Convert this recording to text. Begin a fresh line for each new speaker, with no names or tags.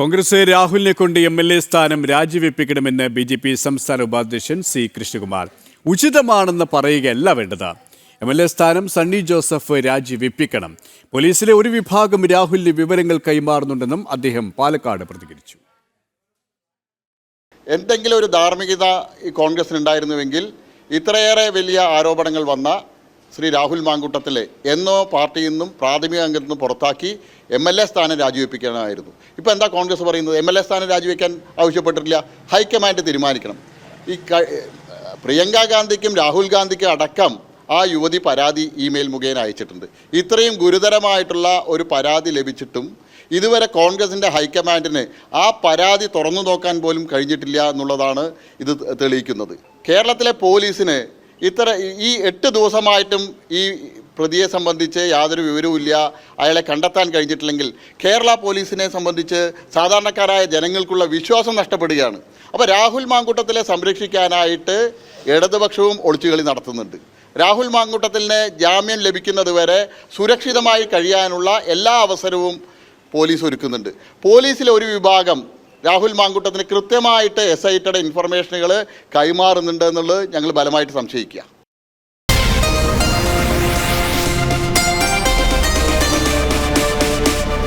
കോൺഗ്രസ് രാഹുലിനെ കൊണ്ട് MLA സ്ഥാനം രാജിവെപ്പിക്കണമെന്ന് BJP സംസ്ഥാന ഉപാധ്യക്ഷൻ C. കൃഷ്ണകുമാർ. ഉചിതമാണെന്ന് പറയുകയല്ല വേണ്ടത്. MLA സ്ഥാനം സണ്ണി ജോസഫ് രാജിവെപ്പിക്കണം. പോലീസിലെ ഒരു വിഭാഗം രാഹുലിന് വിവരങ്ങൾ കൈമാറുന്നുണ്ടെന്നും അദ്ദേഹം പാലക്കാട് പ്രതികരിച്ചു.
എന്തെങ്കിലും ഒരു ധാർമ്മികത ഈ കോൺഗ്രസിനുണ്ടായിരുന്നുവെങ്കിൽ ഇത്രയേറെ വലിയ ആരോപണങ്ങൾ വന്ന ശ്രീ രാഹുൽ മാങ്കൂട്ടത്തിലെ എന്നോ പാർട്ടിയിൽ നിന്നും പ്രാഥമിക അംഗത്തിൽ നിന്നും പുറത്താക്കി MLA സ്ഥാനം രാജിവെപ്പിക്കാനായിരുന്നു. ഇപ്പോൾ എന്താ കോൺഗ്രസ് പറയുന്നത്? MLA സ്ഥാനം രാജിവെക്കാൻ ആവശ്യപ്പെട്ടിട്ടില്ല, ഹൈക്കമാൻഡ് തീരുമാനിക്കണം. ഈ പ്രിയങ്ക ഗാന്ധിക്കും രാഹുൽ ഗാന്ധിക്കും അടക്കം ആ യുവതി പരാതി ഇമെയിൽ മുഖേന അയച്ചിട്ടുണ്ട്. ഇത്രയും ഗുരുതരമായിട്ടുള്ള ഒരു പരാതി ലഭിച്ചിട്ടും ഇതുവരെ കോൺഗ്രസിൻ്റെ ഹൈക്കമാൻഡിന് ആ പരാതി തുറന്നു നോക്കാൻ പോലും കഴിഞ്ഞിട്ടില്ല എന്നുള്ളതാണ് ഇത് തെളിയിക്കുന്നത്. കേരളത്തിലെ പോലീസിന് ഈ 8 ദിവസമായിട്ടും ഈ പ്രതിയെ സംബന്ധിച്ച് യാതൊരു വിവരവുമില്ല, അയാളെ കണ്ടെത്താൻ കഴിഞ്ഞിട്ടില്ലെങ്കിൽ കേരള പോലീസിനെ സംബന്ധിച്ച് സാധാരണക്കാരായ ജനങ്ങൾക്കുള്ള വിശ്വാസം നഷ്ടപ്പെടുകയാണ്. അപ്പോൾ രാഹുൽ മാങ്കൂട്ടത്തിലെ സംരക്ഷിക്കാനായിട്ട് ഇടതുപക്ഷവും ഒളിച്ചുകളി നടത്തുന്നുണ്ട്. രാഹുൽ മാങ്കൂട്ടത്തിലിന് ജാമ്യം ലഭിക്കുന്നത് വരെ സുരക്ഷിതമായി കഴിയാനുള്ള എല്ലാ അവസരവും പോലീസ് ഒരുക്കുന്നുണ്ട്. പോലീസിലെ ഒരു വിഭാഗം രാഹുൽ മാങ്കൂട്ടത്തിന് കൃത്യമായിട്ട് SITയുടെ ഇൻഫർമേഷനുകൾ കൈമാറുന്നുണ്ട് എന്നുള്ളത് ഞങ്ങൾ ബലമായിട്ട് സംശയിക്കുക.